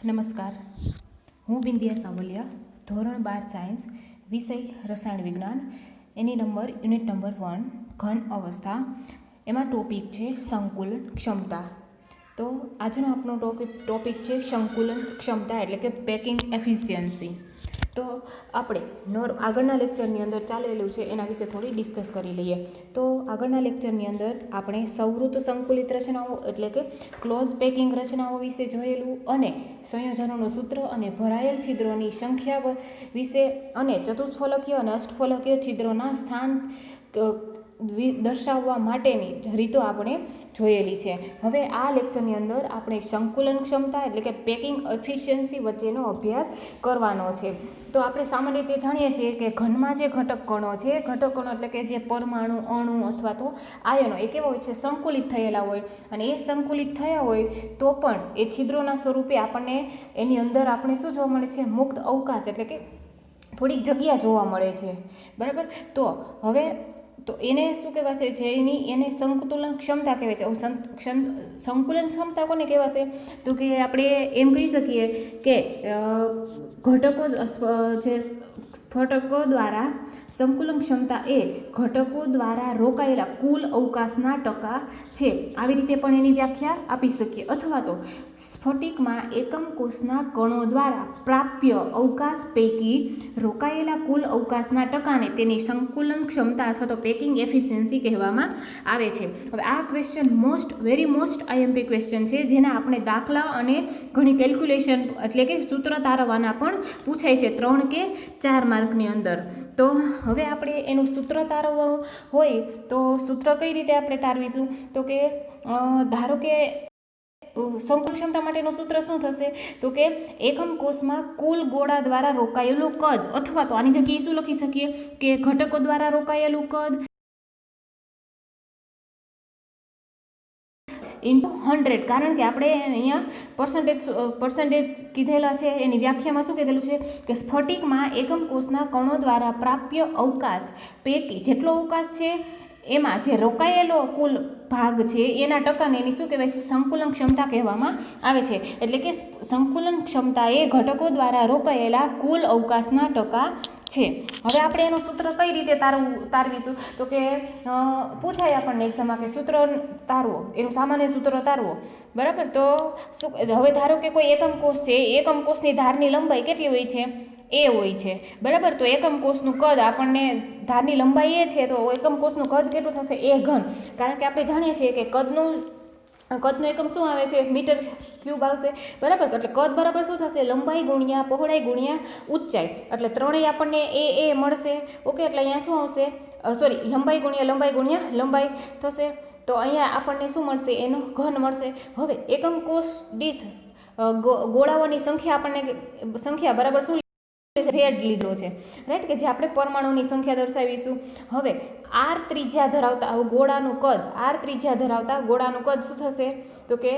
નમસ્કાર, હું બિંદિયા સાવલિયા, ધોરણ 12 સાયન્સ, વિષય રસાયણ વિજ્ઞાન, યુનિટ નંબર 1 ઘન અવસ્થા. એમાં ટોપિક છે સંકુલન ક્ષમતા. તો આજનો આપણો ટોપિક છે સંકુલન ક્ષમતા એટલે કે પેકિંગ એફિશિયન્સી. તો આપણે આગળના લેક્ચરની અંદર ચાલેલું છે એના વિશે થોડી ડિસ્કસ કરી લઈએ. તો આગળના લેક્ચરની અંદર આપણે સંવૃત સંકુલિત રચનાઓ એટલે કે ક્લોઝ પેકિંગ રચનાઓ વિશે જોયેલું અને સંયોજનોનું સૂત્ર અને ભરાયેલ છિદ્રોની સંખ્યા વિશે અને ચતુષ્ફલકીય અને અષ્ટફલકીય છિદ્રોના સ્થાન દર્શાવવા માટેની રીતો આપણે જોયેલી છે. હવે આ લેક્ચરની અંદર આપણે સંકુલન ક્ષમતા એટલે કે પેકિંગ એફિશિયન્સી વચ્ચેનો અભ્યાસ કરવાનો છે. તો આપણે સામાન્ય રીતે જાણીએ છીએ કે ઘનમાં જે ઘટક કણો છે, ઘટક કણો એટલે કે જે પરમાણુ, અણુ અથવા તો આયનો એ કેવા હોય છે? સંકુલિત થયેલા હોય. અને એ સંકુલિત થયા હોય તો પણ એ છિદ્રોના સ્વરૂપે આપણને એની અંદર આપણે શું જોવા મળે છે? મુક્ત અવકાશ એટલે કે થોડીક જગ્યા જોવા મળે છે. બરાબર. તો હવે તો એને શું કહેવાશે? જેની એને સંકુલન ક્ષમતા કહેવાય છે. સંકુલન ક્ષમતા કોને કહેવાશે? તો કે આપણે એમ કહી શકીએ કે ઘટકો દ્વારા સંકુલન ક્ષમતા એ ઘટકો દ્વારા રોકાયેલા કુલ અવકાશના ટકા છે. આવી રીતે પણ એની વ્યાખ્યા આપી શકીએ. અથવા તો સ્ફટિકમાં એકમ કોષના કણો દ્વારા પ્રાપ્ય અવકાશ પૈકી રોકાયેલા કુલ અવકાશના ટકાને તેની સંકુલન ક્ષમતા અથવા તો પેકિંગ એફિશિયન્સી કહેવામાં આવે છે. હવે આ question very most IMP question છે, જેના આપણે દાખલા અને ઘણી કેલ્ક્યુલેશન એટલે કે સૂત્ર તારવવાના પણ પૂછાય છે 3 કે 4 માર્કની અંદર. તો હવે આપણે એનું સૂત્ર તારવવાનું હોય તો સૂત્ર કઈ રીતે આપણે તારવીશું? તો કે ધારો કે સંકુલન ક્ષમતા માટેનું સૂત્ર શું થશે? તો કે એકમ કોષમાં કુલ ગોળા દ્વારા રોકાયેલું કદ, અથવા તો આની જગ્યાએ શું લખી શકીએ કે ઘટકો દ્વારા રોકાયેલું કદ ઇન્ટુ 100. કારણ કે આપણે અહીંયા પર્સન્ટેજ કીધેલા છે. એની વ્યાખ્યામાં શું કીધેલું છે કે સ્ફટિકમાં એકમ કોષના કણો દ્વારા પ્રાપ્ય અવકાશ પૈકી જેટલો અવકાશ છે એમાં જે રોકાયેલો કુલ ભાગ છે એના ટકાને એની શું કહેવાય છે? સંકુલન ક્ષમતા કહેવામાં આવે છે. એટલે કે સંકુલન ક્ષમતા એ ઘટકો દ્વારા રોકાયેલા કુલ અવકાશના ટકા છે. હવે આપણે એનું સૂત્ર કઈ રીતે તારવીશું? તો કે પૂછાય આપણને એક્ઝામમાં કે સૂત્ર તારવો, એનું સામાન્ય સૂત્ર તારવો. બરાબર. તો હવે ધારો કે કોઈ એકમ કોષ છે, એકમ કોષની ધારની લંબાઈ કેટલી હોય છે? એ હોય છે. બરાબર. તો એકમ કોષનું કદ આપણને ધારની લંબાઈ એ છે તો એકમ કોષનું કદ કેટલું થશે? એ ઘન. કારણ કે આપણે જાણીએ છીએ કે કદનું એકમ શું આવે છે? મીટર ક્યુબ આવશે. બરાબર. એટલે કદ બરાબર શું થશે? લંબાઈ ગુણ્યા પહોળાઈ ગુણ્યા ઊંચાઈ. એટલે ત્રણેય આપણને એ મળશે. ઓકે. એટલે અહીંયા શું આવશે? લંબાઈ ગુણ્યા લંબાઈ થશે. તો અહીંયા આપણને શું મળશે? એનો ઘન મળશે. હવે એકમ કોષ દીઠ ગોળાઓની સંખ્યા બરાબર શું ઝેડ લીધો છે, રાઈટ, કે જે આપણે પરમાણુની સંખ્યા દર્શાવીશું. હવે આર ત્રિજ્યા ધરાવતા ગોળાનું કદ શું થશે? તો કે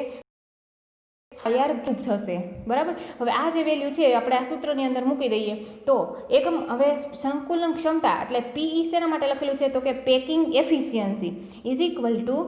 પાયર ક્યુબ થશે. બરાબર. હવે આ જે વેલ્યુ છે આપણે આ સૂત્રની અંદર મૂકી દઈએ તો હવે સંકુલન ક્ષમતા એટલે પીઈ શેના માટે લખેલું છે? તો કે packing efficiency is equal two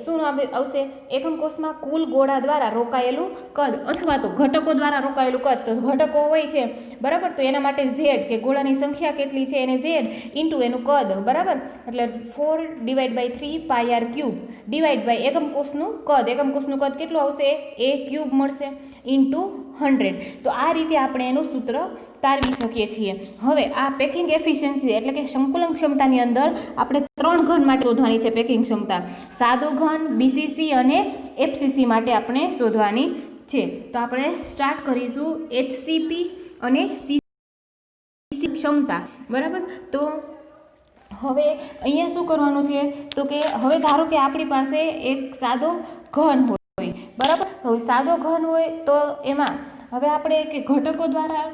શું આવશે? એકમ કોષમાં કુલ ગોળા દ્વારા રોકાયેલું કદ અથવા તો ઘટકો દ્વારા રોકાયેલું કદ. તો ઘટકો હોય છે. બરાબર. તો એના માટે ઝેડ કે ગોળાની સંખ્યા કેટલી છે એને ઝેડ ઇન્ટુ એનું કદ. બરાબર. એટલે 4/3 પાયર ક્યુબ ડિવાઈડ બાય એકમ કોષનું કદ. એકમ કોષનું કદ કેટલું આવશે? એ ક્યુબ મળશે ઇન્ટુ 100. તો આ રીતે આપણે એનું સૂત્ર તારવી શકીએ છીએ. હવે આ પેકિંગ એફિશિયન્સી એટલે કે સંકુલન ક્ષમતાની અંદર આપણે 3 ઘન માટે શોધવાની છે પેકિંગ ક્ષમતા. સાદો ઘન, બીસીસી અને એફસીસી માટે આપણે શોધવાની છે. તો આપણે સ્ટાર્ટ કરીશું એચસીપી અને સીસી ક્ષમતા. બરાબર. તો હવે અહીંયા શું કરવાનું છે? તો કે હવે ધારો કે આપણી પાસે એક સાદો ઘન હોય. બરાબર. હવે સાદો ઘન હોય તો એમાં હવે આપણે કે ઘટકો દ્વારા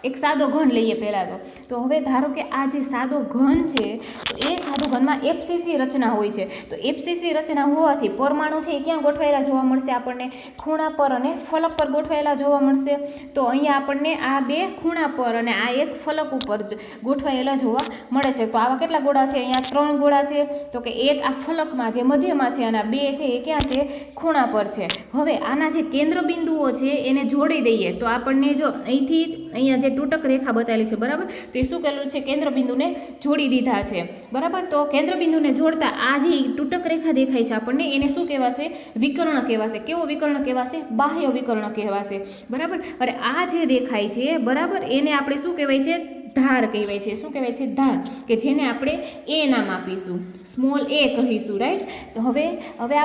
એક સાદો ઘન લઈએ પહેલાં તો હવે ધારો કે આ જે સાદો ઘન છે તો એ સાદો ઘનમાં એફસીસી રચના હોય છે. તો એફસીસી રચના હોવાથી પરમાણુ છે એ ક્યાં ગોઠવાયેલા જોવા મળશે આપણને? ખૂણા પર અને ફલક પર ગોઠવાયેલા જોવા મળશે. તો અહીંયા આપણને આ બે ખૂણા પર અને આ એક ફલક ઉપર ગોઠવાયેલા જોવા મળે છે. તો આવા કેટલા ગોળા છે? અહીંયા 3 ગોળા છે. તો કે એક આ ફલકમાં જે મધ્યમાં છે અને આ બે છે એ ક્યાં છે? ખૂણા પર છે. હવે આના જે કેન્દ્ર બિંદુઓ છે એને જોડી દઈએ તો આપણને જો અહીંથી અહીંયા જે તૂટક રેખા બતાવેલી છે બરાબર, તો એ શું કરેલું છે? કેન્દ્ર બિંદુને જોડી દીધા છે બરાબર. તો કેન્દ્ર બિંદુને જોડતા આ જે તૂટક રેખા દેખાય છે આપણને એને શું કહેવાશે? વિકર્ણ કહેવાશે. કેવો વિકર્ણ કહેવાશે? બાહ્ય વિકર્ણ કહેવાશે બરાબર. અને આ જે દેખાય છે બરાબર એને આપણે શું કહેવાય છે? ધાર કહેવાય છે. શું કહેવાય છે? ધાર, કે જેને આપણે એ નામ આપીશું, સ્મોલ એ કહીશું, રાઈટ. તો હવે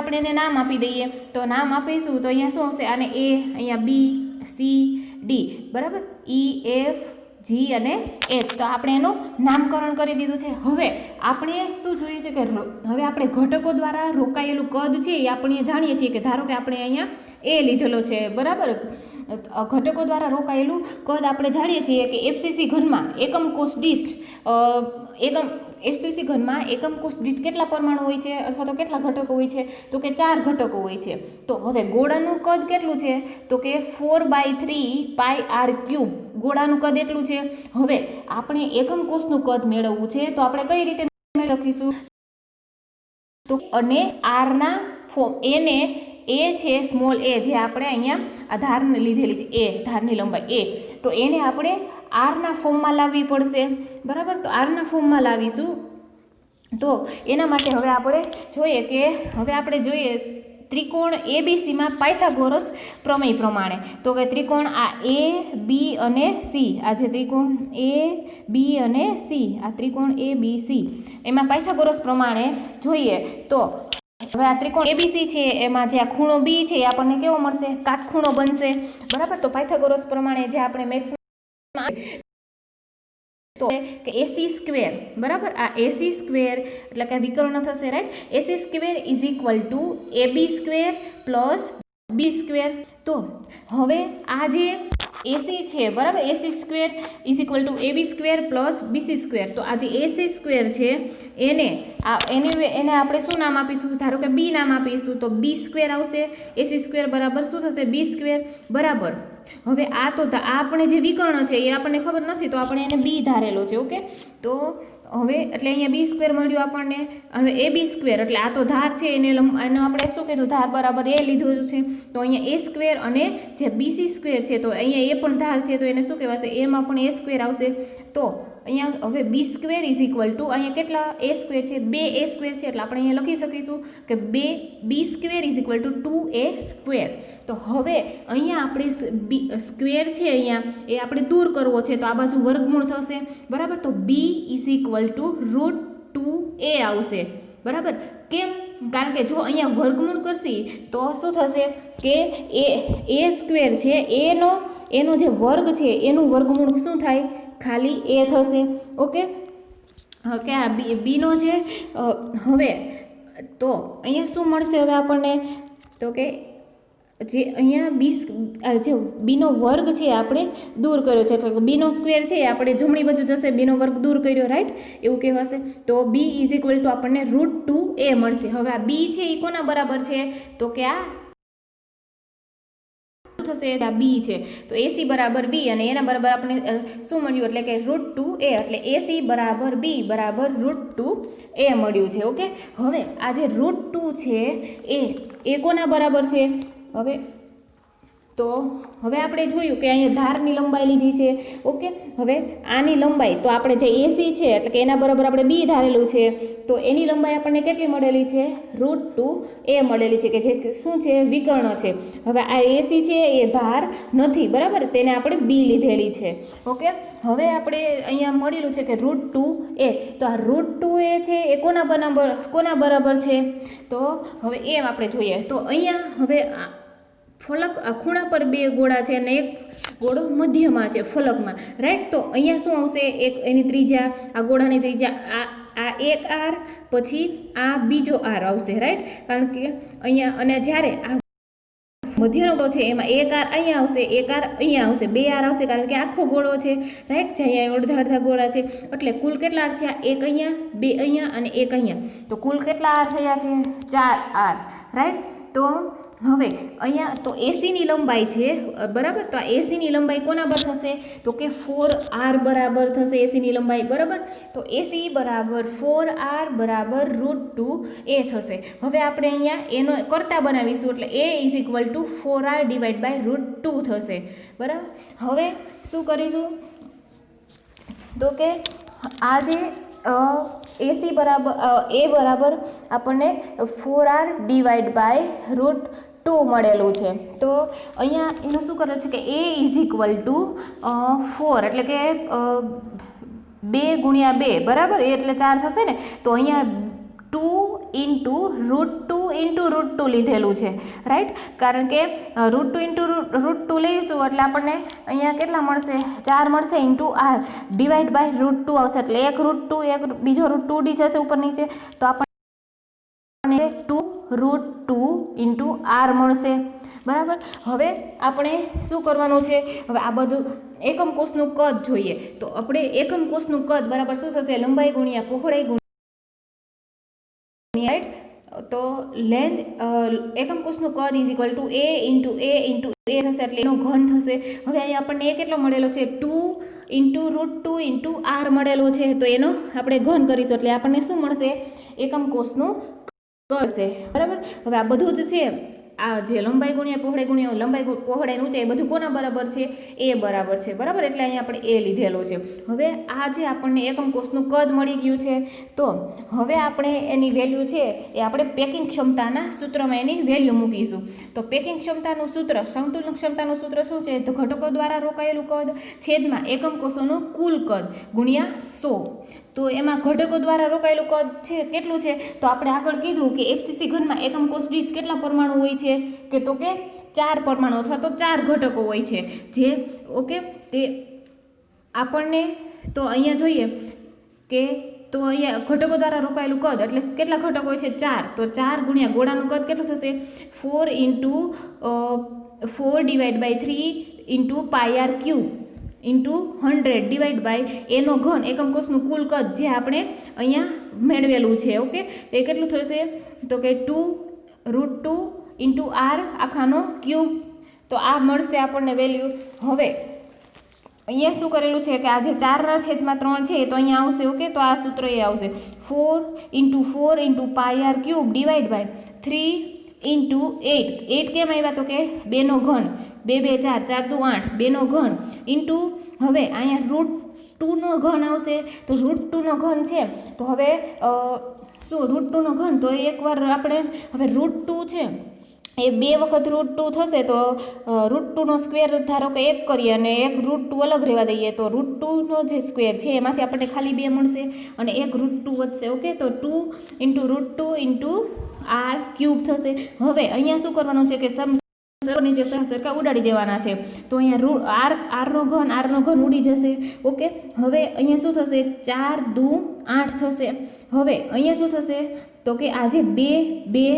આપણે એને નામ આપી દઈએ. તો નામ આપીશું તો અહીંયા શું આવશે? આને એ, અહીંયા બી, સી, ડી બરાબર, ઈ, એફ, જી અને એચ. તો આપણે એનું નામકરણ કરી દીધું છે. હવે આપણે શું જોઈએ છે કે હવે આપણે ઘટકો દ્વારા રોકાયેલું કદ છે એ આપણે જાણીએ છીએ કે ધારો કે આપણે અહીંયા એ લીધેલો છે બરાબર. ઘટકો દ્વારા રોકાયેલું કદ આપણે જાણીએ છીએ કે એફસીસી ઘનમાં એકમ કોષ દીઠ એફસીસી ઘનમાં એકમ કોષ દીઠ કેટલા પરમાણુ હોય છે અથવા તો કેટલા ઘટકો હોય છે? તો કે 4 ઘટકો હોય છે. તો હવે ગોળાનું કદ કેટલું છે? તો કે 4/3πr³ ગોળાનું કદ એટલું છે. હવે આપણે એકમ કોષનું કદ મેળવવું છે તો આપણે કઈ રીતે લખીશું? તો અને આરના ફોર્મ એને એ છે સ્મોલ એ, જે આપણે અહીંયા આ ધારને લીધેલી છે એ, ધારની લંબાઈ એ, તો એને આપણે આરના ફોર્મમાં લાવવી પડશે બરાબર. તો આરના ફોર્મમાં લાવીશું તો એના માટે હવે આપણે જોઈએ ત્રિકોણ એબીસીમાં પાયથાગોરસ પ્રમેય પ્રમાણે. તો કે ત્રિકોણ આ એ, બી અને સી, આ જે ત્રિકોણ એ, બી અને સી, આ ત્રિકોણ એ, બી, સી એમાં પાયથાગોરસ પ્રમાણે જોઈએ તો હવે આ ત્રિકોણ એબીસી છે એમાં જે આ ખૂણો બી છે એ આપણને કેવો મળશે? કાટખૂણો બનશે બરાબર. તો પાયથાગોરસ પ્રમાણે જે આપણે મેથ્સમાં તો કે AC સ્ક્વેર બરાબર, આ AC સ્ક્વેર એટલે કે વિકર્ણ થશે, right. AC square is equal to AB square plus B square. તો હવે આ જે AC છે બરાબર, AC square is equal to AB square plus BC square. તો આ જે AC સ્ક્વેર છે એને આપણે શું નામ આપીશું? ધારો કે બી નામ આપીશું તો બી સ્ક્વેર આવશે. AC સ્ક્વેર બરાબર શું થશે? બી સ્ક્વેર બરાબર. હવે આ આપણે જે વિકર્ણ છે એ આપણને ખબર નથી તો આપણે એને બી ધારેલો છે. ઓકે, તો હવે એટલે અહીંયા બી સ્ક્વેર મળ્યું આપણને. હવે એ બી સ્ક્વેર એટલે આ તો ધાર છે એને આપણે શું કીધું? ધાર બરાબર એ લીધું છે. તો અહીંયા એ સ્ક્વેર અને જે બીસી સ્ક્વેર છે તો અહીંયા એ પણ ધાર છે તો એને શું કહેવાશે? એમાં પણ એ સ્ક્વેર આવશે. તો અહીંયા હવે બી સ્ક્વેર ઇઝ ઇક્વલ ટુ અહીંયા કેટલા? એ સ્ક્વેર છે, 2a સ્ક્વેર છે એટલે આપણે અહીંયા લખી શકીશું કે B square is equal to 2a square. તો હવે અહીંયા આપણે સ્ક્વેર છે અહીંયા એ આપણે દૂર કરવો છે તો આ બાજુ વર્ગમૂળ થશે બરાબર. તો B is equal to √2a આવશે બરાબર. કેમ? કારણ કે જો અહીંયા વર્ગમૂળ કરશી તો શું થશે કે એ સ્ક્વેર છે એનો જે વર્ગ છે એનું વર્ગમૂળ શું થાય? ખાલી એ થશે. ઓકે, કે આ બીનો જે હવે તો અહીંયા શું મળશે હવે આપણને? તો કે જે અહીંયા જે બીનો વર્ગ છે આપણે દૂર કર્યો છે, એટલે બીનો સ્ક્વેર છે આપણે જમણી બાજુ જશે, બીનો વર્ગ દૂર કર્યો, રાઈટ, એવું કહેવાશે. તો બી ઇઝ ઇક્વલ ટુ આપણને √2a મળશે. હવે આ બી છે એ કોના બરાબર છે? તો કે આ થશે આ બી છે તો AC બરાબર બી અને એના બરાબર આપણે શું મળ્યું? એટલે કે √2a એટલે AC બરાબર બી બરાબર √2a મળ્યું છે. ઓકે, હવે આ જે √2 છે એ કોના બરાબર છે? હવે આપણે જોયું કે અહીંયા ધારની લંબાઈ લીધી છે. ઓકે, હવે આની લંબાઈ તો આપણે જે AC છે એટલે કે એના બરાબર આપણે બી ધારેલું છે તો એની લંબાઈ આપણને કેટલી મળેલી છે? √2a મળેલી છે કે જે શું છે? વિકર્ણ છે. હવે આ AC છે એ ધાર નથી બરાબર, તેને આપણે બી લીધેલી છે. ઓકે, હવે આપણે અહીંયા મળેલું છે કે √2a. તો આ √2a છે એ કોના બરાબર છે? તો હવે એમ આપણે જોઈએ તો અહીંયા હવે ફલક ખૂણા પર 2 ગોળા છે અને એક ગોળો મધ્યમાં છે ફલકમાં, રાઈટ. તો અહીંયા શું આવશે? એક એની ત્રિજ્યા, આ ગોળાની ત્રિજ્યા આ એક R પછી આ બીજો R આવશે, રાઈટ. કારણ કે અહીંયા અને જ્યારે આ મધ્યનો ગોળો છે એમાં એક આર અહીંયા આવશે, એક આર અહીંયા આવશે, બે આર આવશે કારણ કે આખો ગોળો છે, રાઈટ, જે અહીંયા અડધા અડધા ગોળા છે. એટલે કુલ કેટલા આર થયા? એક અહીંયા, બે અહીંયા અને એક અહીંયા. તો કુલ કેટલા આર થયા છે? 4 આર, રાઈટ. તો હવે અહીંયા તો એસીની લંબાઈ છે, બરાબર. તો આ એસીની લંબાઈ કોના બરાબર થશે? તો કે 4r બરાબર થશે એસીની લંબાઈ, બરાબર. તો એસી બરાબર 4r બરાબર √2a થશે. હવે આપણે અહીંયા એનો કરતા બનાવીશું એટલે a is equal to 4r divide by √2 થશે, બરાબર. હવે શું કરીશું? તો કે આ જે એસી બરાબર એ બરાબર આપણને 4r ડિવાઈડ બાય √2 મળેલું છે. તો અહીંયા એનું શું કરેલું છે કે એ ઇઝ ઇક્વલ ટુ 4 એટલે કે 2 ગુણ્યા 2, બરાબર, એ એટલે 4 થશે ને. તો અહીંયા 2 ઇન્ટુ √2 લીધેલું છે, રાઈટ, કારણ કે √2 લઈશું એટલે આપણને અહીંયા કેટલા મળશે? 4 મળશે ઇન્ટુ આર ડિવાઈડ બાય √2 આવશે એટલે એક √2 એક બીજો √2d જશે ઉપર નીચે. તો આપણને 2√2 ઇન્ટુ આર મળશે, બરાબર. હવે આપણે શું કરવાનું છે? હવે આ બધું એકમ કોષનું કદ જોઈએ. તો આપણે એકમ કોષનું કદ બરાબર શું થશે? લંબાઈ ગુણ્યા પહોળાઈ ગુણ્યા, રાઈટ. તો લેન્થ એકમ કોષનું કદ is equal two a into a થશે એટલે એનો ઘન થશે. હવે અહીંયા આપણને એ કેટલો મળેલો છે? 2 ઇન્ટુ √2 ઇન્ટુ આર મળેલો છે. તો એનો આપણે ઘન કરીશું એટલે આપણને શું મળશે? એકમ કોષનું કદ છે, બરાબર. હવે આ બધું જ છે, આ જે લંબાઈ ગુણ્યા પહોળાઈ ગુણ્યા લંબાઈ પહોળાઈ ઊંચાઈ બધું કોના બરાબર છે? એ બરાબર છે, બરાબર. એટલે અહીંયા આપણે એ લીધેલો છે. હવે આ જે આપણને એકમ કોષનું કદ મળી ગયું છે, તો હવે આપણે એની વેલ્યુ છે એ આપણે પેકિંગ ક્ષમતાના સૂત્રમાં એની વેલ્યુ મૂકીશું. તો પેકિંગ ક્ષમતાનું સૂત્ર, સંતુલન ક્ષમતાનું સૂત્ર શું છે? તો ઘટકો દ્વારા રોકાયેલું કદ છેદમાં એકમ કોષોનું કુલ કદ ગુણ્યા 100. તો એમાં ઘટકો દ્વારા રોકાયેલું કદ છે કેટલું છે? તો આપણે આગળ કીધું કે એફસીસી ઘનમાં એકમ કોષ દીઠ કેટલા પરમાણુ હોય છે? કે તો કે 4 પરમાણુ અથવા તો 4 ઘટકો હોય છે. જે ઓકે તે આપણને તો અહીંયા જોઈએ કે તો અહીંયા ઘટકો દ્વારા રોકાયેલું કદ એટલે કેટલા ઘટકો હોય છે? 4. તો 4 ગુણ્યા ગોળાનું કદ કેટલું થશે? 4 into 4 divide by 3 into πr³ into 100 divide by એનો ઘન એકમ કોષનું કુલ કદ જે આપણે અહીંયા મેળવેલું છે, ઓકે. એ કેટલું થશે? તો કે 2√2 ઇન્ટુ આર આખાનો ક્યુબ. તો આ મળશે આપણને વેલ્યુ. હવે અહીંયા શું કરેલું છે કે આ જે 4/3 છે તો અહીંયા આવશે, ઓકે. તો આ સૂત્ર એ આવશે 4 into πr³ divide by 3 into 8 કેમ આવ્યા? તો કે 2નો ઘન, 2 2 4 4 2 8 2નો ઘન ઇન્ટુ હવે અહીંયા √2નો ઘન આવશે. તો √2નો ઘન છે તો હવે શું √2નો ઘન? તો એકવાર આપણે હવે √2 છે એ 2 વખત √2 થશે તો √2નો સ્ક્વેર ધારો કે 1 કરીએ અને એક √2 અલગ રહેવા દઈએ તો √2નો જે સ્ક્વેર છે એમાંથી આપણને ખાલી 2 મળશે અને એક √2 વધશે, ઓકે. તો 2 ઇન્ટુ √2 ઇન્ટુ r³ થશે. હવે અહીંયા શું કરવાનું છે કે નીચે સરખા ઉડાડી દેવાના છે. તો અહીંયા આરનો ઘન ઉડી જશે, ઓકે. હવે અહીંયા શું થશે? 4 2 8 થશે. હવે અહીંયા શું થશે? તો કે આજે 2 2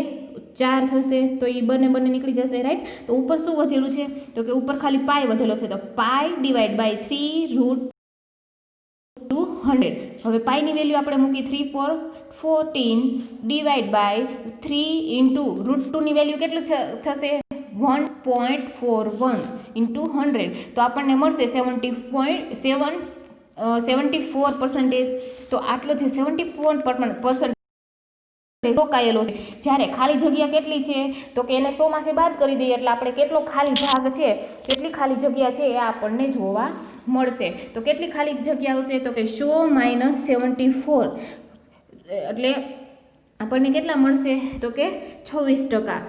4 થશે તો એ બંને નીકળી જશે, રાઈટ. તો ઉપર શું વધેલું છે? તો કે ઉપર ખાલી પાઈ વધેલો છે. તો પાઈ ડિવાઈડ બાય 3√200. હવે પાઈની વેલ્યુ આપણે મૂકી 3/14 ડિવાઈડ બાય 3 ઇન્ટુ √2ની વેલ્યુ કેટલું થશે? 1.41 ઇન્ટુ 100. તો આપણને મળશે 74%. તો આટલો જે 74% રોકાયેલો છે. જ્યારે ખાલી જગ્યા કેટલી છે? તો કે એને 100 માંથી બાદ કરી દઈએ એટલે આપણે કેટલો ખાલી ભાગ છે, કેટલી ખાલી જગ્યા છે એ આપણને જોવા મળશે. તો કેટલી ખાલી જગ્યા આવશે? તો કે 100 - 74 એટલે આપણને કેટલા મળશે? તો કે 26%,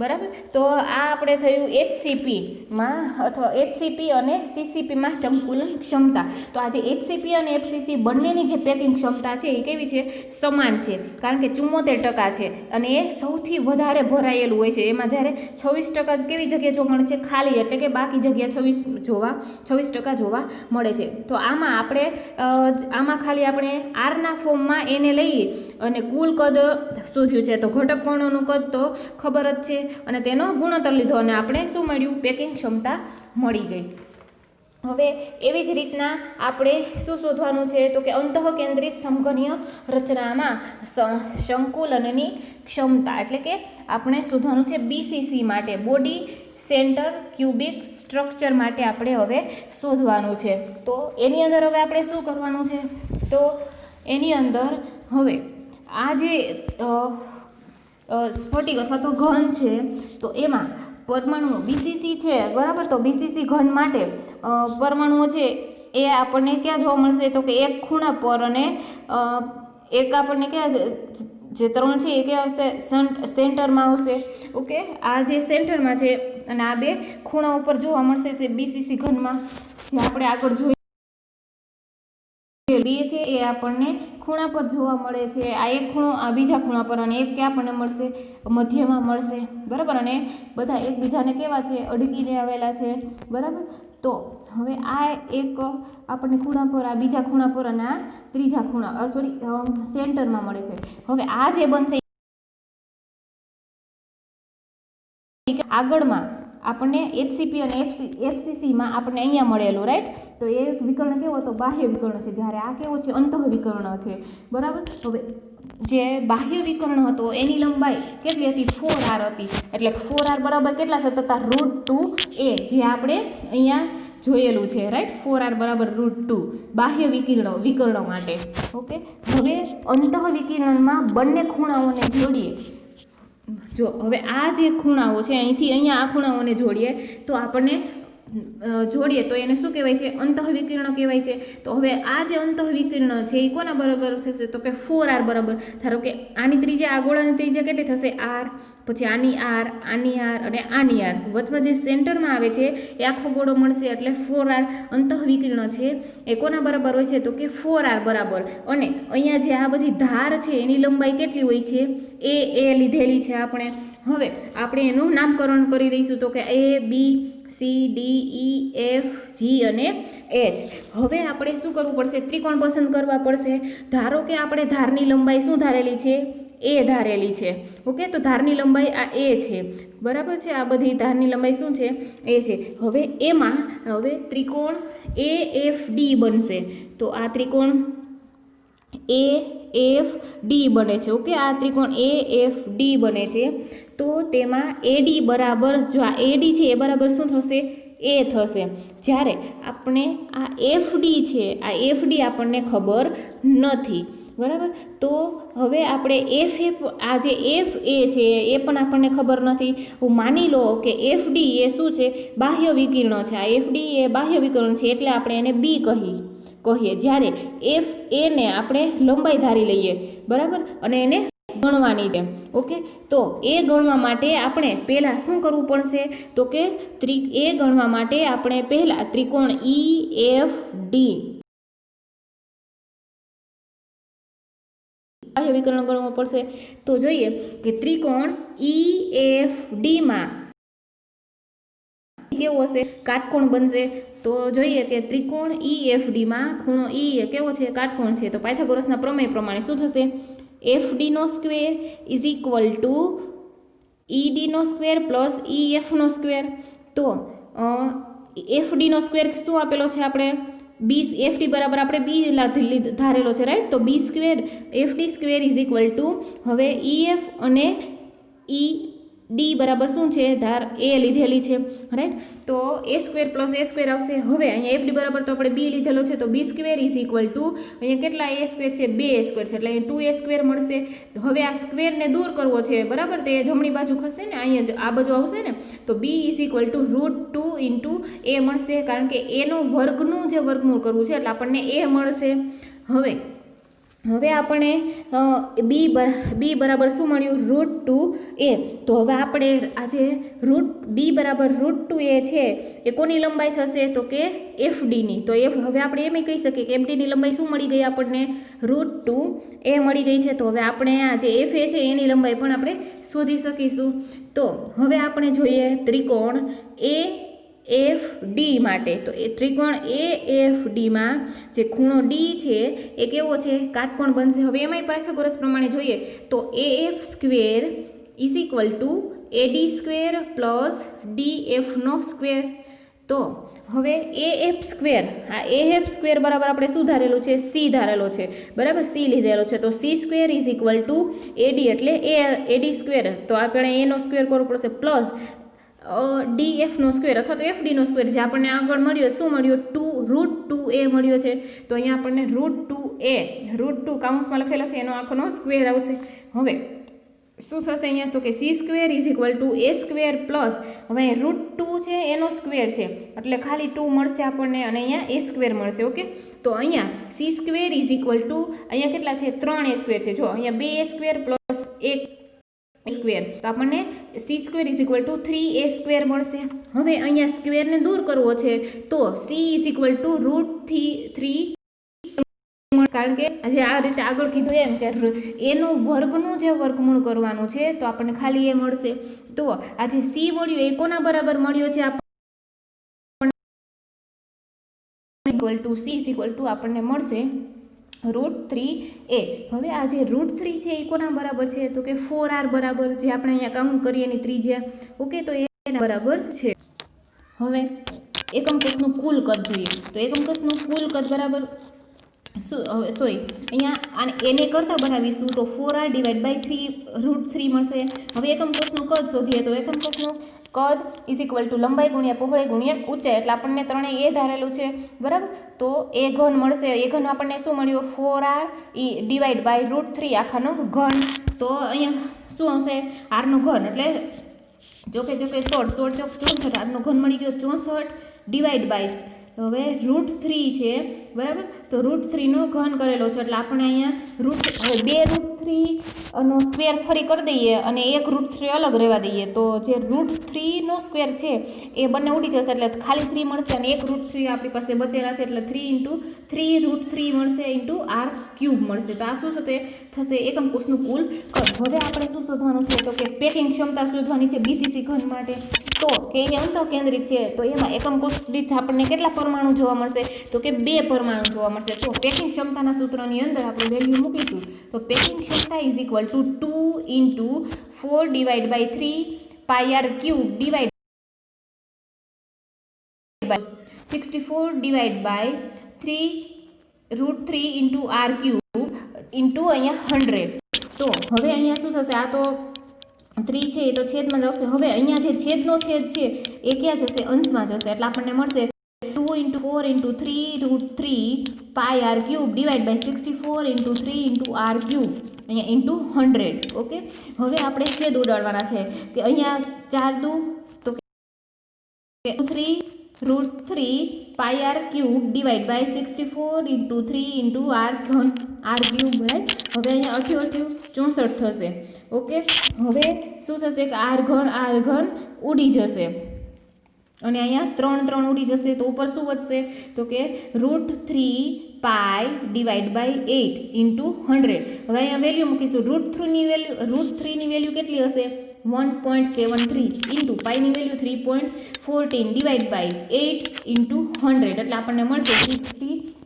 બરાબર. તો આ આપણે થયું HCPમાં અથવા HCP અને CCPમાં સંકુલન ક્ષમતા. તો આજે HCP અને FCC બંનેની જે પેકિંગ ક્ષમતા છે એ કેવી છે? સમાન છે, કારણ કે 74% છે અને એ સૌથી વધારે ભરાયેલું હોય છે. એમાં જ્યારે 26% કેવી જગ્યા જોવા મળે છે? ખાલી, એટલે કે બાકી જગ્યા 26% જોવા મળે છે. તો આમાં ખાલી આપણે આરના ફોર્મમાં એને લઈએ અને કુલ કદ શોધ્યું છે. તો ઘટક કણોનું કદ તો ખબર જ છે, અને તેનો ગુણોત્તર લીધો અને આપણે શું મળ્યું? પેકિંગ ક્ષમતા મળી ગઈ. હવે એવી જ રીતના આપણે શું શોધવાનું છે? તો કે અંતઃકેન્દ્રિત સમઘનીય રચનામાં સંકુલનની ક્ષમતા, એટલે કે આપણે શોધવાનું છે BCC માટે, બોડી સેન્ટર ક્યુબિક સ્ટ્રક્ચર માટે આપણે હવે શોધવાનું છે. તો એની અંદર હવે આપણે શું કરવાનું છે? તો એની અંદર હવે આ જે સ્ફટિક અથવા તો ઘન છે, તો એમાં પરમાણુ BCC છે, બરાબર. તો BCC ઘન માટે પરમાણુઓ છે એ આપણને ક્યાં જોવા મળશે? તો કે એક ખૂણા પર અને એક આપણને ક્યાં જે 3 છે એ ક્યાં આવશે? સેન્ટરમાં આવશે. ઓકે, આ જે સેન્ટરમાં છે અને આ 2 ખૂણા ઉપર જોવા મળશે BCC ઘનમાં, જે આપણે આગળ જોઈ બે છે એ આપણને ખૂણા પર જોવા મળે છે. આ એક ખૂણો આ બીજા ખૂણા પર, અને એક ક્યાં આપણને મળશે? મધ્યમાં મળશે, બરાબર. અને બધા એકબીજાને કેવા છે? અડકીને આવેલા છે, બરાબર. તો હવે આ એક આપણને ખૂણા પર, આ બીજા ખૂણા પર, અને આ ત્રીજા ખૂણા સેન્ટરમાં મળે છે. હવે આ જે બનશે આગળમાં આપણને HCP અને FCCમાં આપણને અહીંયા મળેલું, રાઈટ. તો એ વિકર્ણ કેવો હતો? બાહ્ય વિકર્ણ છે, જ્યારે આ કેવો છે? અંતઃ વિકર્ણ છે, બરાબર. હવે જે બાહ્ય વિકર્ણ હતો એની લંબાઈ કેટલી હતી? 4r હતી. એટલે 4r બરાબર કેટલા થતા હતા? √2a, જે આપણે અહીંયા જોયેલું છે, રાઈટ. 4r બરાબર √2 બાહ્ય વિકર્ણ માટે. ઓકે, હવે અંતઃ વિકર્ણમાં બંને ખૂણાઓને જોડીએ. જો હવે આ જે ખૂણાઓ છે, અહીંથી અહીંયા આ ખૂણાઓને જોડીએ તો આપણને તો એને શું કહેવાય છે? અંતઃવિકર્ણ કહેવાય છે. તો હવે આ જે અંતઃવિકર્ણ છે એ કોના બરાબર થશે? તો કે 4r બરાબર. ધારો કે આની ત્રિજ્યા, આ ગોળાની ત્રિજ્યા કેટલી થશે? r, પછી આની r, આની r અને આની r, વચમાં જે સેન્ટરમાં આવે છે એ આખો ગોળો મળશે, એટલે 4r અંતઃવિકર્ણ છે એ કોના બરાબર હોય છે? તો કે 4r બરાબર. અને અહીંયા જે આ બધી ધાર છે એની લંબાઈ કેટલી હોય છે? એ લીધેલી છે આપણે. હવે આપણે એનું નામકરણ કરી દઈશું, તો કે ABCDEFG અને H. હવે આપણે શું કરવું પડશે? ત્રિકોણ પસંદ કરવા પડશે. ધારો કે આપણે ધારની લંબાઈ શું ધારેલી છે? A ધારેલી છે. ઓકે, તો ધારની લંબાઈ આ A છે, બરાબર છે. આ બધી ધારની લંબાઈ શું છે? A છે. હવે એમાં હવે ત્રિકોણ AFD બનશે. તો આ ત્રિકોણ AFD બને છે. ઓકે, આ ત્રિકોણ AFD બને છે. તો તેમાં AD બરાબર, જો આ AD છે એ બરાબર શું થશે? A થશે. જ્યારે આપણે આ FD છે, આ FD આપણને ખબર નથી, બરાબર. તો હવે આપણે આ જે FA છે એ પણ આપણને ખબર નથી. હું માની લો કે FD એ શું છે? બાહ્ય વિકર્ણ છે. આ FD એ બાહ્ય વિકર્ણ છે, એટલે આપણે એને B કહીએ. જ્યારે FA ને આપણે લંબાઈ ધારી લઈએ, બરાબર, અને એને ગણવાની છે. ઓકે, તો એ ગણવા માટે આપણે પહેલાં શું કરવું પડશે? તો કે એ ગણવા માટે આપણે પહેલાં ત્રિકોણ EFD બાહ્ય વિકર્ણ ગણવું પડશે. તો જોઈએ કે ત્રિકોણ EFD માં કેવો હશે? કાટકોણ બનશે. તો જોઈએ કે ત્રિકોણ EFD માં ખૂણો E એ કેવો છે? કાટકોણ છે. તો પાયથાગોરસના પ્રમેય પ્રમાણે શું થશે? FD નો square is equal to ED નો સ્ક્વેર પ્લસ EF નો સ્ક્વેર. તો FD નો સ્ક્વેર શું આપેલો છે આપણે? FD બરાબર આપણે B ધારેલો છે, રાઈટ. તો B square FD square is equal two, હવે EF અને ED બરાબર શું છે? ધાર A લીધેલી છે, રાઈટ. તો A square plus A square આવશે. હવે અહીંયા FD બરાબર તો આપણે B લીધેલો છે, તો B square is equal two અહીંયા કેટલા A સ્ક્વેર છે? 2A સ્ક્વેર છે, એટલે અહીંયા 2A સ્ક્વેર મળશે. હવે આ સ્ક્વેરને દૂર કરવો છે, બરાબર. તો એ જમણી બાજુ ખસશે ને, અહીંયા આ બાજુ આવશે ને, તો B is equal to √2 into A મળશે, કારણ કે એનો વર્ગનું જે વર્ગમૂળ કરવું છે એટલે આપણને A મળશે. હવે આપણે B બરાબર શું મળ્યું? √2a. તો હવે આપણે આ જે B બરાબર √2a છે એ કોની લંબાઈ થશે? તો કે FDની. તો હવે આપણે એમ કહી શકીએ કે FDની લંબાઈ શું મળી ગઈ આપણને? √2a મળી ગઈ છે. તો હવે આપણે આ જે FA છે એની લંબાઈ પણ આપણે શોધી શકીશું. તો હવે આપણે જોઈએ ત્રિકોણ AFD માટે. તો એ ત્રિકોણ AFD માં જે ખૂણો D છે એ કેવો છે? કાટકોણ બનશે. હવે એમાંય પાયથાગોરસ પ્રમાણે જોઈએ તો AF square is equal to AD square plus ડીએફનો સ્ક્વેર. તો હવે એએફ સ્ક્વેર, આ એએફ સ્ક્વેર બરાબર આપણે શું ધારેલું છે? સી ધારેલો છે, બરાબર, સી લીધેલો છે. તો C square is equal to AD એટલે એડી સ્ક્વેર, તો આપણે એનો સ્ક્વેર કરવો પડશે પ્લસ ડીએફનો સ્ક્વેર અથવા તો એફડીનો સ્ક્વેર, જે આપણને આગળ મળ્યો શું મળ્યો? √2a મળ્યો છે. તો અહીંયા આપણને √2 કાઉન્સમાં લખેલો છે એનો આખોનો સ્ક્વેર આવશે. હવે શું થશે અહીંયા? તો કે C square is equal two A square plus, હવે √2 છે એનો સ્ક્વેર છે એટલે ખાલી 2 મળશે આપણને અને અહીંયા એ સ્ક્વેર મળશે. ઓકે, તો અહીંયા C square is equal two અહીંયા કેટલા છે? 3a સ્ક્વેર છે. જો અહીંયા 2a સ્ક્વેર પ્લસ 1 સ્ક્વેર, તો આપણને C square is equal two 3a square મળશે. હવે અહીંયા સ્ક્વેરને દૂર કરવો છે તો સી ઇઝ ઇક્વલ ટુ √3, કારણ કે જે આ રીતે આગળ કીધું એમ કે એનો વર્ગનું જે વર્ગમૂળ કરવાનું છે તો આપણને ખાલી એ મળશે. તો આ જે સી મળ્યો એ કોના બરાબર મળ્યો છે? Equal to she is equal two આપણને મળશે √3a. હવે આ જે √3 છે એ કોના બરાબર છે? તો કે 4r બરાબર, જે આપણે અહીંયા કાઉન્ટ કરીએ એની ત્રિજ્યા. ઓકે, તો એના બરાબર છે. હવે એકમ કસનું કુલ કદ જોઈએ. તો એકમ કસનું કુલ કદ બરાબર સોરી અહીંયા એને કરતાં બનાવીશું તો 4r ડિવાઈડ બાય 3 √3 મળશે. હવે એકમ કસનું કદ શોધીએ તો એકમ કસનું કદ ઇઝ ઇક્વલ ટુ લંબાઈ ગુણ્યા પહોળાઈ ગુણ્યા ઊંચાઈ, એટલે આપણને ત્રણેય એ ધારેલું છે, બરાબર. તો એ ઘન મળશે. એ ઘન આપણને શું મળ્યો? 4r ડિવાઈડ બાય √3 આખાનો ઘન. તો અહીંયા શું આવશે? આરનો ઘન એટલે જોકે 16 ચોક 64, આરનો ઘન મળી ગયો 64 ડિવાઈડ બાય હવે √3 છે, બરાબર. તો √3 નો ઘન કરેલો છે એટલે આપણે અહીંયા બે √3 નો સ્ક્વેર ફરી કરી દઈએ અને એક √3 અલગ રહેવા દઈએ. તો જે √3 નો સ્ક્વેર છે એ બંને ઉડી જશે એટલે ખાલી 3 મળશે અને એક √3 આપણી પાસે બચેલા છે એટલે 3 √3 મળશે ઇન્ટુ r³ મળશે. તો આ શું થશે? એકમ કોષનું કુલ કદ. હવે આપણે શું શોધવાનું છે? તો કે પેકિંગ ક્ષમતા શોધવાની છે બીસીસી ઘન માટે. તો કે અહીંયા અંતઃ કેન્દ્રિત છે તો એમાં એકમ કોષ દીઠ આપણને કેટલા પરમાણુ જોવા મળશે? તો કે 2 પરમાણુ જોવા મળશે. તો પેકિંગ ક્ષમતાના સૂત્રની અંદર આપણે વેલ્યુ મૂકીશું. તો પેકિંગ ક્ષમતા is equal to 2 into 4 divide by 3 πr³ divide 64 divide by 3 √3 into r³ into અહીંયા 100. તો હવે અહીંયા શું થશે? આ તો 3 છે એ તો છેદમાં જ આવશે. હવે અહીંયા જે છેદનો છેદ છે એ ક્યાં જશે? અંશમાં જશે. એટલે આપણને મળશે 2 into 4 into 3 √3 πr³ divide by 64 into 3 into r³ અહીંયા ઇન્ટુ 100. ઓકે, હવે આપણે છેદ ઉડાડવાના છે કે અહીંયા 4 દુ તો 3 √3 πr³ divide by 64 into 3 into r³ right. હવે અહીંયા 88 64 થશે. ઓકે, હવે શું થશે કે r ઘન ઉડી જશે અને અહીંયા 3 ઉડી જશે. તો ઉપર શું વધશે? તો કે √3 π ડિવાઈડ બાય 8 ઇન્ટુ 100. હવે અહીંયા વેલ્યુ મૂકીશું. √3 ની વેલ્યુ કેટલી હશે? 1.73 ઇન્ટુ પાઈની વેલ્યુ 3.14 ડિવાઈડ બાય 8 ઇન્ટુ 100 એટલે આપણને મળશે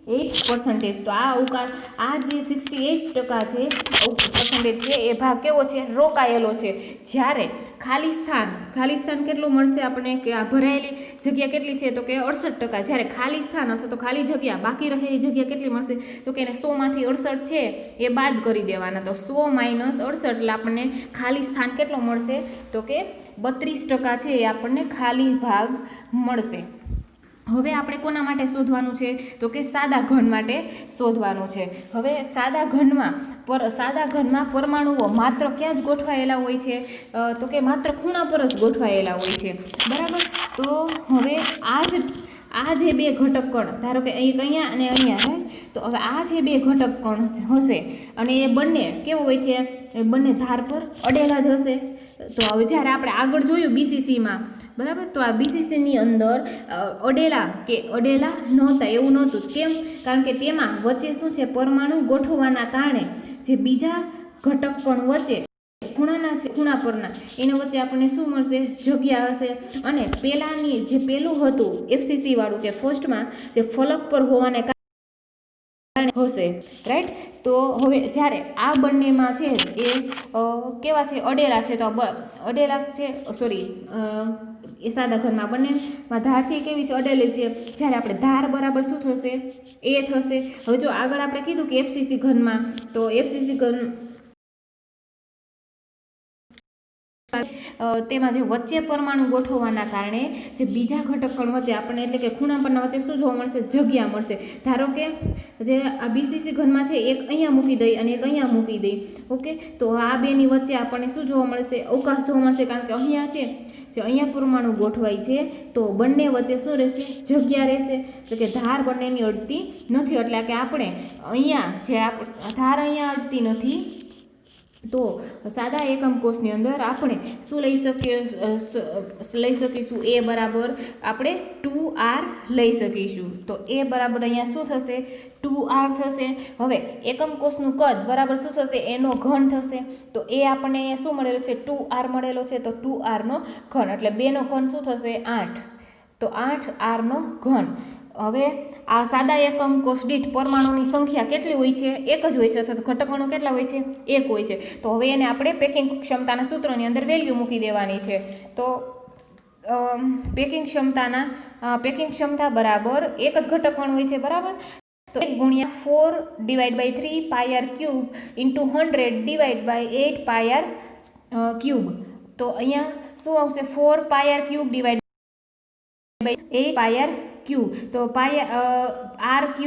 68%. તો આ જે 68% છે એ ભાગ કેવો છે? રોકાયેલો છે. જ્યારે ખાલી સ્થાન કેટલું મળશે આપણને? કે આ ભરાયેલી જગ્યા કેટલી છે? તો કે 68%. જ્યારે ખાલી સ્થાન અથવા તો ખાલી જગ્યા બાકી રહેલી જગ્યા કેટલી મળશે? તો કે એને 100 માંથી 68 છે એ બાદ કરી દેવાના. તો 100 માઇનસ 68 એટલે આપણને ખાલી સ્થાન કેટલો મળશે? તો કે 32% છે એ આપણને ખાલી ભાગ મળશે. હવે આપણે કોના માટે શોધવાનું છે? તો કે સાદા ઘન માટે શોધવાનું છે. હવે સાદા ઘનમાં પરમાણુઓ માત્ર ક્યાં જ ગોઠવાયેલા હોય છે? તો કે માત્ર ખૂણા પર જ ગોઠવાયેલા હોય છે, બરાબર. તો હવે આ જે બે ઘટક કણ, ધારો કે અહીંયા અને અહીંયા, રાઈટ. તો હવે આ જે બે ઘટક કણ હશે અને એ બંને કેવો હોય છે? બંને ધાર પર અડેલા જ હશે. તો હવે જ્યારે આપણે આગળ જોયું બીસીસીમાં, બરાબર, તો આ બીસીસીની અંદર અડેલા નહોતા, એવું નહોતું. કેમ? કારણ કે તેમાં વચ્ચે શું છે? પરમાણુ ગોઠવવાના કારણે જે બીજા ઘટક કણ વચ્ચે ખૂણા પરના એના વચ્ચે આપણને શું મળશે? જગ્યા હશે. અને પેલું હતું FCC વાળું કે ફર્સ્ટમાં જે ફલક પર હોવાને કારણે હશે, રાઈટ. તો હવે જ્યારે આ બંનેમાં છે એ કેવા છે, અડેલા છે, તો અડેલા છે, સોરી એ સાદા ઘનમાં, બંનેમાં ધાર છે કેવી છે, અડેલી છે. જ્યારે આપણે ધાર બરાબર શું થશે, એ થશે. હવે જો આગળ આપણે કીધું કે એફસીસી ઘનમાં, તો એફસીસી ઘન તેમાં જે વચ્ચે પરમાણુ ગોઠવવાના કારણે જે બીજા ઘટક કણ વચ્ચે આપણને એટલે કે ખૂણા પરના વચ્ચે શું જોવા મળશે, જગ્યા મળશે. ધારો કે જે આ બીસીસી ઘનમાં છે એક અહીંયા મૂકી દઈ અને એક અહીંયા મૂકી દઈ, ઓકે, તો આ બેની વચ્ચે આપણને શું જોવા મળશે, અવકાશ જોવા મળશે. કારણ કે અહીંયા છે જે અહીંયા પરમાણુ ગોઠવાય છે તો બંને વચ્ચે શું રહેશે, જગ્યા રહેશે. એટલે કે ધાર બંનેની અડતી નથી, એટલે કે આપણે અહીંયા જે ધાર અહીંયા અડતી નથી, તો સાદા એકમ કોષની અંદર આપણે શું લઈ શકીશું, એ બરાબર આપણે 2r લઈ શકીશું. તો એ બરાબર અહીંયા શું થશે, 2r થશે. હવે એકમ કોષનું કદ બરાબર શું થશે, એનો ઘન થશે. તો એ આપણને અહીંયા શું મળેલો છે, 2r મળેલો છે. તો 2r નો ઘન એટલે 2 નો ઘન શું થશે, 8. તો 8r નો ઘન. હવે આ સાદા એકમ કોષ દીઠ પરમાણુની સંખ્યા કેટલી હોય છે, એક જ હોય છે, અથવા તો ઘટકણો કેટલા હોય છે, એક હોય છે. તો હવે એને આપણે પેકિંગ ક્ષમતાના સૂત્રની અંદર વેલ્યુ મૂકી દેવાની છે. તો પેકિંગ ક્ષમતા બરાબર એક જ ઘટકણ હોય છે, બરાબર. તો 1 ગુણ્યા 4/3 πr³ into 100 divide by 8 πr³. તો અહીંયા શું આવશે, 4 πr³ ડિવાઈડ બાય 8 πr³. તો r³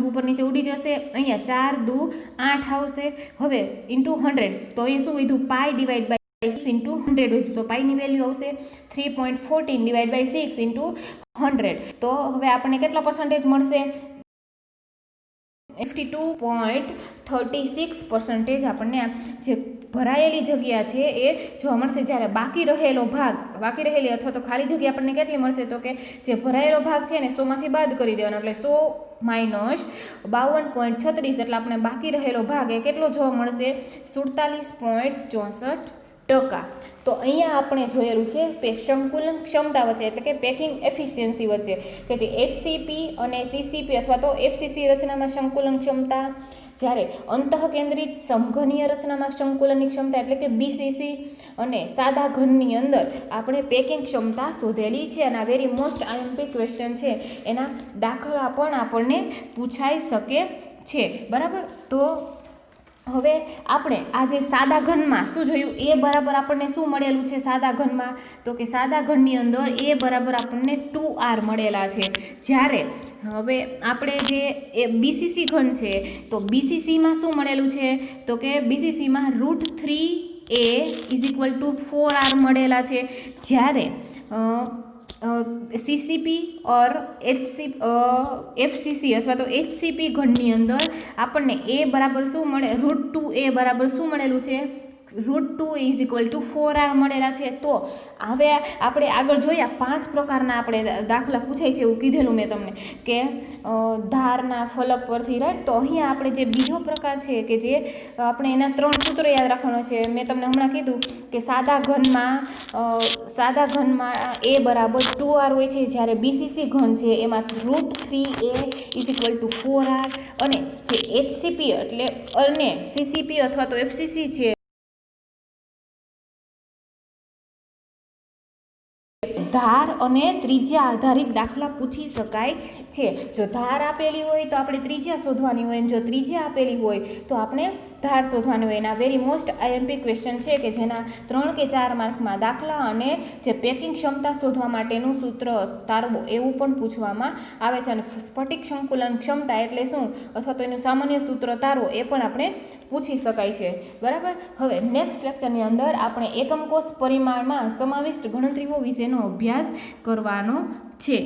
ઉપર નીચે ઉડી જશે. અહીંયા 4 દુ 8 આવશે. હવે ઇન્ટુ 100, તો અહીંયા શું વધ્યું, પાઈ ડિવાઈડ બાય 6 ઇન્ટુ 100 વધ્યું. તો પાઈની વેલ્યુ આવશે 3.14 ડિવાઈડ બાય 6 ઇન્ટુ 100. તો હવે આપણને કેટલા પર્સન્ટેજ મળશે, 52.36% આપણને જે ભરાયેલી જગ્યા છે એ જોવા મળશે. જ્યારે બાકી રહેલી અથવા તો ખાલી જગ્યા આપણને કેટલી મળશે, તો કે જે ભરાયેલો ભાગ છે ને 100 માંથી બાદ કરી દેવાનો, એટલે 100 - 52.36, એટલે આપણે બાકી રહેલો ભાગ એ કેટલો જોવા મળશે, 47.64%. તો અહીંયા આપણે જોયેલું છે સંકુલન ક્ષમતા વચ્ચે, એટલે કે પેકિંગ એફિશિયન્સી વચ્ચે, કે જે HCP અને CCP અથવા તો FCC રચનામાં સંકુલન ક્ષમતા, જ્યારે અંતઃકેન્દ્રિત સમઘનીય રચનામાં સંકુલનની ક્ષમતા એટલે કે BCC, અને સાદા ઘનની અંદર આપણે પેકિંગ ક્ષમતા શોધેલી છે. અને આ વેરી મોસ્ટ આઈએમપી ક્વેશ્ચન છે, એના દાખલા પણ આપણને પૂછાઈ શકે છે, બરાબર. તો હવે આપણે આજે સાદા ઘનમાં શું જોયું, એ બરાબર આપણને શું મળેલું છે સાદા ઘનમાં, તો કે સાદા ઘનની અંદર એ બરાબર આપણને 2r મળેલા છે. જ્યારે હવે આપણે જે BCC ઘન છે, તો BCCમાં શું મળેલું છે, તો કે BCCમાં √3a = 4r મળેલા છે. જ્યારે CCP और FCC અથવા તો HCP ઘનની અંદર આપણને એ બરાબર શું મળે, √2a બરાબર શું મળેલું છે, √2 = 4r મળેલા છે. તો હવે આપણે આગળ જોયા 5 પ્રકારના આપણે દાખલા પૂછાય છે એવું કીધેલું મેં તમને, કે ધારના ફલક પરથી, રાઈટ. તો અહીંયા આપણે જે બીજો પ્રકાર છે કે જે આપણે એના 3 સૂત્રો યાદ રાખવાનો છે. મેં તમને હમણાં કીધું કે સાદા ઘનમાં એ બરાબર 2r હોય છે, જ્યારે BCC ઘન છે એમાં √3a = 4r, અને જે HCP એટલે અને CCP અથવા તો FCC છે ધાર અને ત્રિજ્યા આધારિત દાખલા પૂછી શકાય છે. જો ધાર આપેલી હોય તો આપણે ત્રિજ્યા શોધવાની હોય, અને જો ત્રિજ્યા આપેલી હોય તો આપણે ધાર શોધવાની હોય. એના વેરી મોસ્ટ આઈએમપી ક્વેશ્ચન છે કે જેના 3 કે 4 માર્કમાં દાખલા અને જે પેકિંગ ક્ષમતા શોધવા માટેનું સૂત્ર તારવો એવું પણ પૂછવામાં આવે છે. અને સ્ફટિક સંકુલન ક્ષમતા એટલે શું, અથવા તો એનું સામાન્ય સૂત્ર તારવો એ પણ આપણે પૂછી શકાય છે, બરાબર. હવે નેક્સ્ટ લેક્ચરની અંદર આપણે એકમ કોષ પરિમાણમાં સમાવિષ્ટ ગણતરીઓ વિશેનો અભ્યાસ કરવાનો છે.